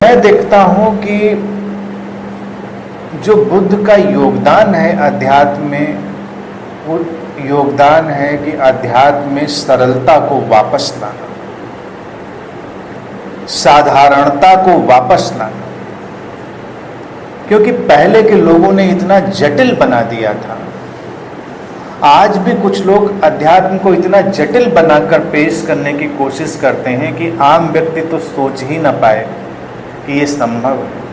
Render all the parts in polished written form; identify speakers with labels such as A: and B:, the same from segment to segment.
A: मैं देखता हूं कि जो बुद्ध का योगदान है अध्यात्म में, वो योगदान है कि अध्यात्म में सरलता को वापस लाना, साधारणता को वापस लाना। क्योंकि पहले के लोगों ने इतना जटिल बना दिया था। आज भी कुछ लोग अध्यात्म को इतना जटिल बनाकर पेश करने की कोशिश करते हैं कि आम व्यक्ति तो सोच ही ना पाए कि ये संभव है।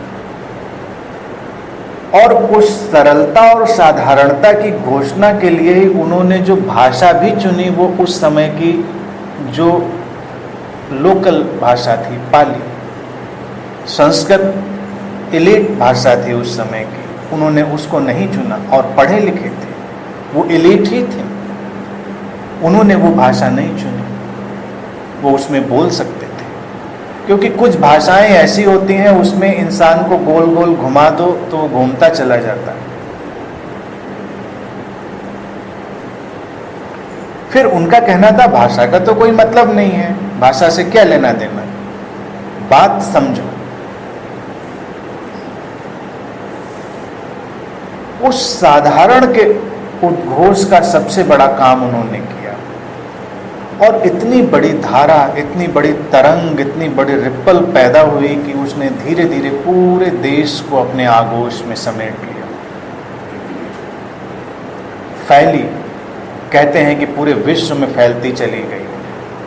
A: और उस सरलता और साधारणता की घोषणा के लिए ही उन्होंने जो भाषा भी चुनी, वो उस समय की जो लोकल भाषा थी, पाली। संस्कृत एलीट भाषा थी उस समय की, उन्होंने उसको नहीं चुना। और पढ़े लिखे थे, वो एलीट ही थे, उन्होंने वो भाषा नहीं चुनी, वो उसमें बोल सकते थे। क्योंकि कुछ भाषाएं ऐसी होती हैं, उसमें इंसान को गोल गोल घुमा दो तो वो घूमता चला जाता है। फिर उनका कहना था भाषा का तो कोई मतलब नहीं है, भाषा से क्या लेना देना, बात समझो। उस साधारण के उद्घोष का सबसे बड़ा काम उन्होंने किया। और इतनी बड़ी धारा, इतनी बड़ी तरंग, इतनी बड़ी रिप्पल पैदा हुई कि उसने धीरे धीरे पूरे देश को अपने आगोश में समेट लिया। फैली, कहते हैं कि पूरे विश्व में फैलती चली गई।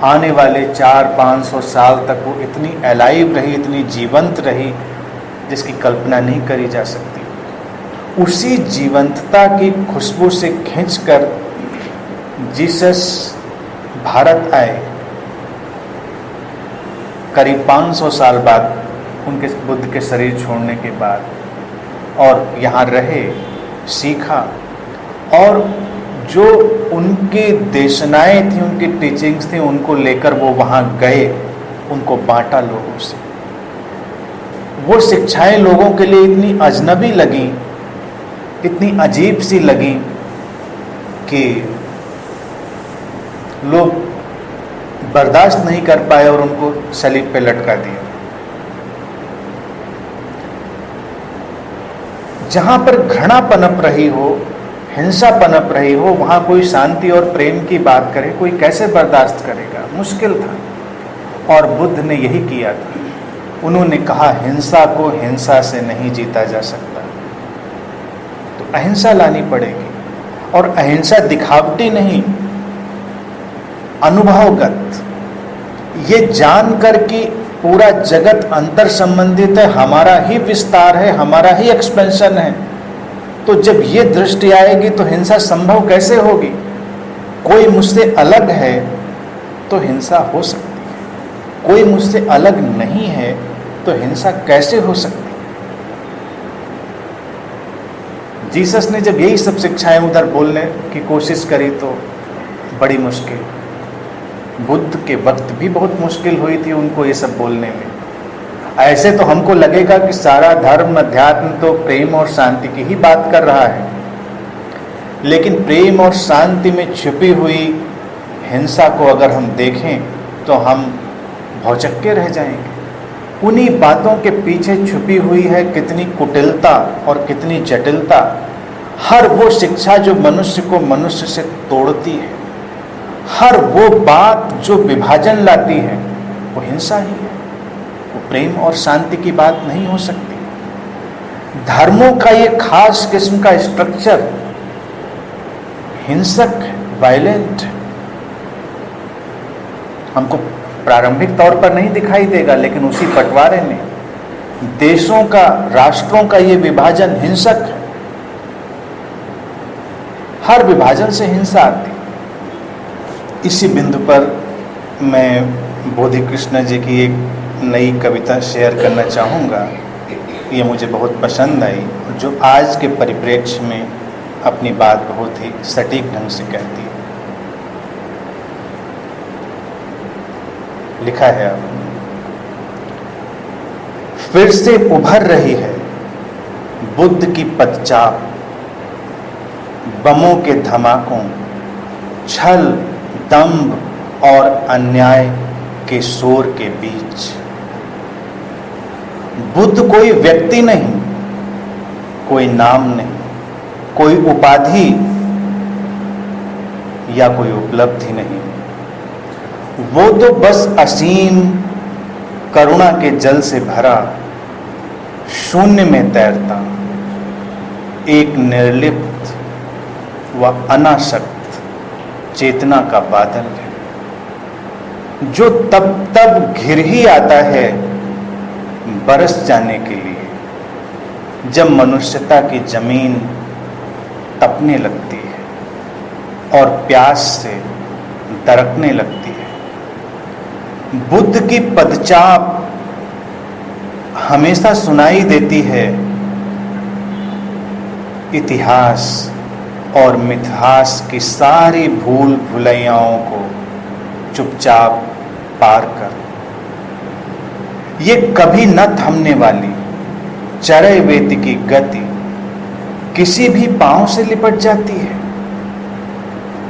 A: आने वाले 400-500 साल तक वो इतनी अलाइव रही, इतनी जीवंत रही, जिसकी कल्पना नहीं करी जा सकती। उसी जीवंतता की खुशबू से खींचकर जीसस भारत आए करीब 500 साल बाद, उनके बुद्ध के शरीर छोड़ने के बाद, और यहाँ रहे, सीखा, और जो उनकी देशनाएं थी, उनकी टीचिंग्स थी, उनको लेकर वो वहाँ गए, उनको बांटा लोगों से। वो शिक्षाएं लोगों के लिए इतनी अजनबी लगी, इतनी अजीब सी लगी कि लोग बर्दाश्त नहीं कर पाए और उनको सलीब पे लटका दिया। जहां पर घृणा पनप रही हो, हिंसा पनप रही हो, वहां कोई शांति और प्रेम की बात करे, कोई कैसे बर्दाश्त करेगा? मुश्किल था। और बुद्ध ने यही किया था। उन्होंने कहा हिंसा को हिंसा से नहीं जीता जा सकता, तो अहिंसा लानी पड़ेगी। और अहिंसा दिखावटी नहीं, अनुभवगत, ये जानकर कि पूरा जगत अंतर संबंधित है, हमारा ही विस्तार है, हमारा ही एक्सपेंशन है। तो जब ये दृष्टि आएगी तो हिंसा संभव कैसे होगी? कोई मुझसे अलग है तो हिंसा हो सकती है, कोई मुझसे अलग नहीं है तो हिंसा कैसे हो सकती है? जीसस ने जब यही सब शिक्षाएं उधर बोलने की कोशिश करी तो बड़ी मुश्किल, बुद्ध के वक्त भी बहुत मुश्किल हुई थी उनको ये सब बोलने में। ऐसे तो हमको लगेगा कि सारा धर्म, अध्यात्म तो प्रेम और शांति की ही बात कर रहा है, लेकिन प्रेम और शांति में छुपी हुई हिंसा को अगर हम देखें तो हम भौचक्के रह जाएंगे। उन्हीं बातों के पीछे छुपी हुई है कितनी कुटिलता और कितनी जटिलता। हर वो शिक्षा जो मनुष्य को मनुष्य से तोड़ती है, हर वो बात जो विभाजन लाती है, वो हिंसा ही है, वो प्रेम और शांति की बात नहीं हो सकती। धर्मों का ये खास किस्म का स्ट्रक्चर हिंसक, वायलेंट, हमको प्रारंभिक तौर पर नहीं दिखाई देगा, लेकिन उसी बंटवारे में देशों का, राष्ट्रों का ये विभाजन हिंसक है। हर विभाजन से हिंसा आती। इसी बिंदु पर मैं बोधि कृष्ण जी की एक नई कविता शेयर करना चाहूँगा। ये मुझे बहुत पसंद आई, जो आज के परिप्रेक्ष्य में अपनी बात बहुत ही सटीक ढंग से कहती है। लिखा है, अब फिर से उभर रही है बुद्ध की पदचाप, बमों के धमाकों, छल, दंभ और अन्याय के शोर के बीच। बुद्ध कोई व्यक्ति नहीं, कोई नाम नहीं, कोई उपाधि या कोई उपलब्धि नहीं। वो तो बस असीम करुणा के जल से भरा, शून्य में तैरता एक निर्लिप्त व अनासक्त चेतना का बादल है, जो तब तब घिर ही आता है बरस जाने के लिए जब मनुष्यता की जमीन तपने लगती है और प्यास से दरकने लगती है। बुद्ध की पदचाप हमेशा सुनाई देती है इतिहास और मिथहास की सारी भूल भुलैयाओं को चुपचाप पार कर। ये कभी न थमने वाली चरय वेति की गति किसी भी पांव से लिपट जाती है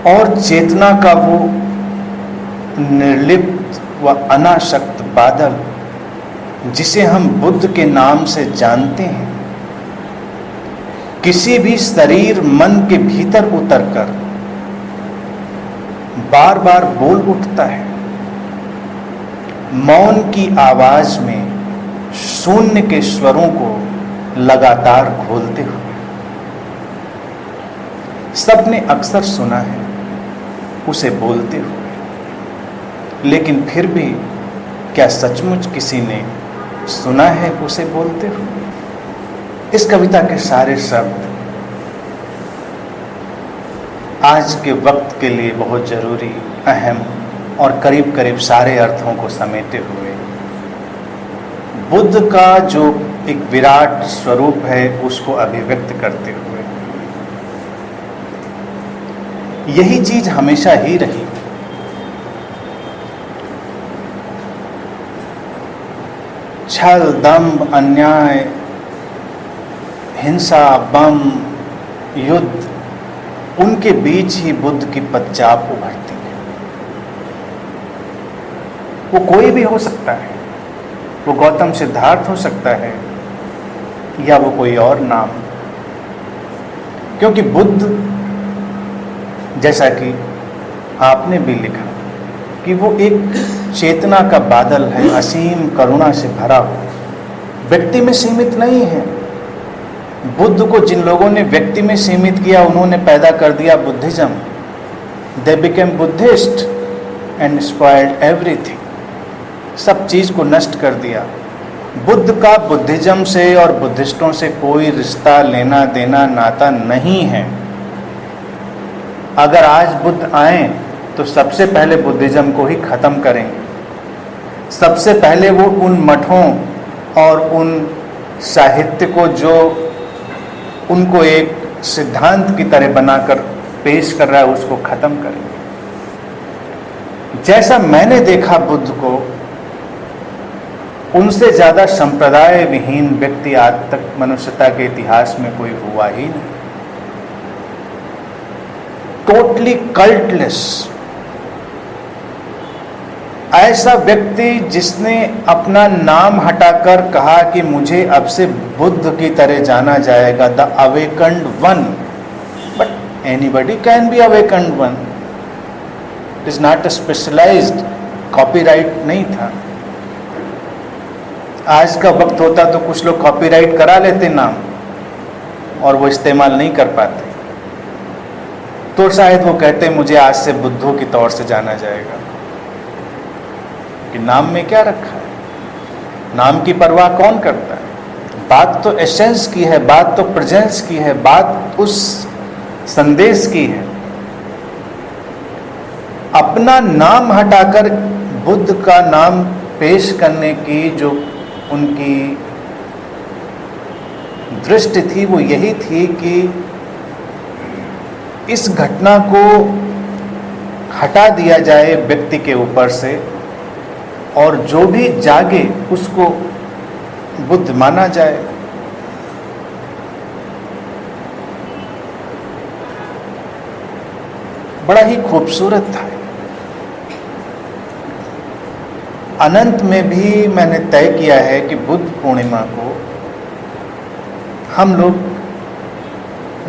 A: और चेतना का वो निर्लिप्त व अनासक्त बादल जिसे हम बुद्ध के नाम से जानते हैं, किसी भी शरीर मन के भीतर उतरकर बार बार बोल उठता है, मौन की आवाज में शून्य के स्वरों को लगातार घोलते हुए। सबने अक्सर सुना है उसे बोलते हुए, लेकिन फिर भी क्या सचमुच किसी ने सुना है उसे बोलते हुए? इस कविता के सारे शब्द आज के वक्त के लिए बहुत जरूरी, अहम और करीब करीब सारे अर्थों को समेटे हुए बुद्ध का जो एक विराट स्वरूप है उसको अभिव्यक्त करते हुए। यही चीज हमेशा ही रही। छल, दंभ, अन्याय, हिंसा, बम, युद्ध, उनके बीच ही बुद्ध की पदचाप उभरती है। वो कोई भी हो सकता है, वो गौतम सिद्धार्थ हो सकता है या वो कोई और नाम, क्योंकि बुद्ध, जैसा कि आपने भी लिखा कि वो एक चेतना का बादल है, असीम करुणा से भरा हुआ, व्यक्ति में सीमित नहीं है। बुद्ध को जिन लोगों ने व्यक्ति में सीमित किया उन्होंने पैदा कर दिया Buddhism. They became Buddhist and spoiled everything, सब चीज को नष्ट कर दिया। बुद्ध का बुद्धिज्म से और बुद्धिस्टों से कोई रिश्ता, लेना देना, नाता नहीं है। अगर आज बुद्ध आए तो सबसे पहले बुद्धिज्म को ही खत्म करेंगे। सबसे पहले वो उन मठों और उन साहित्य को जो उनको एक सिद्धांत की तरह बनाकर पेश कर रहा है उसको खत्म करेंगे। जैसा मैंने देखा बुद्ध को, उनसे ज्यादा संप्रदाय विहीन व्यक्ति आज तक मनुष्यता के इतिहास में कोई हुआ ही नहीं। टोटली कल्टलेस, ऐसा व्यक्ति जिसने अपना नाम हटाकर कहा कि मुझे अब से बुद्ध की तरह जाना जाएगा, the awakened one. But anybody can be awakened one, it is not a specialised, copyright नहीं था। आज का वक्त होता तो कुछ लोग कॉपीराइट करा लेते नाम और वो इस्तेमाल नहीं कर पाते, तो शायद वो कहते मुझे आज से बुद्धों की तौर से जाना जाएगा। कि नाम में क्या रखा है, नाम की परवाह कौन करता है? बात तो एसेंस की है, बात तो प्रेजेंस की है, बात उस संदेश की है। अपना नाम हटाकर बुद्ध का नाम पेश करने की जो उनकी दृष्टि थी वो यही थी कि इस घटना को हटा दिया जाए व्यक्ति के ऊपर से और जो भी जागे उसको बुद्ध माना जाए। बड़ा ही खूबसूरत था। अनंत में भी मैंने तय किया है कि बुद्ध पूर्णिमा को हम लोग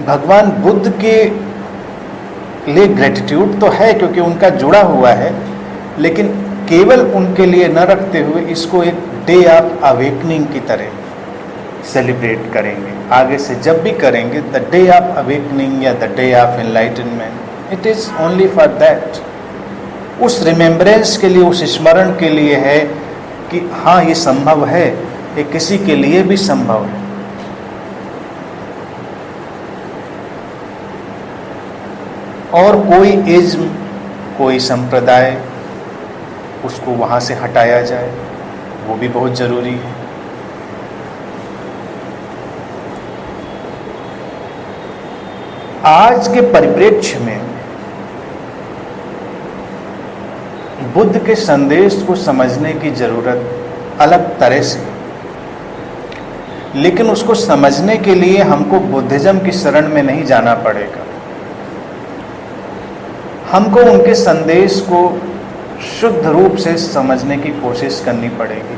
A: भगवान बुद्ध के लिए ग्रेटिट्यूड तो है क्योंकि उनका जुड़ा हुआ है, लेकिन केवल उनके लिए न रखते हुए इसको एक डे ऑफ अवेकनिंग की तरह सेलिब्रेट करेंगे। आगे से जब भी करेंगे द डे ऑफ अवेकनिंग या the day of enlightenment, it is only for that. उस रिमेम्बरेंस के लिए, उस स्मरण के लिए है कि हाँ ये संभव है, ये किसी के लिए भी संभव है। और कोई इज्म, कोई संप्रदाय, उसको वहाँ से हटाया जाए, वो भी बहुत ज़रूरी है। आज के परिप्रेक्ष्य में बुद्ध के संदेश को समझने की ज़रूरत अलग तरह से, लेकिन उसको समझने के लिए हमको बुद्धिज़्म की शरण में नहीं जाना पड़ेगा। हमको उनके संदेश को शुद्ध रूप से समझने की कोशिश करनी पड़ेगी।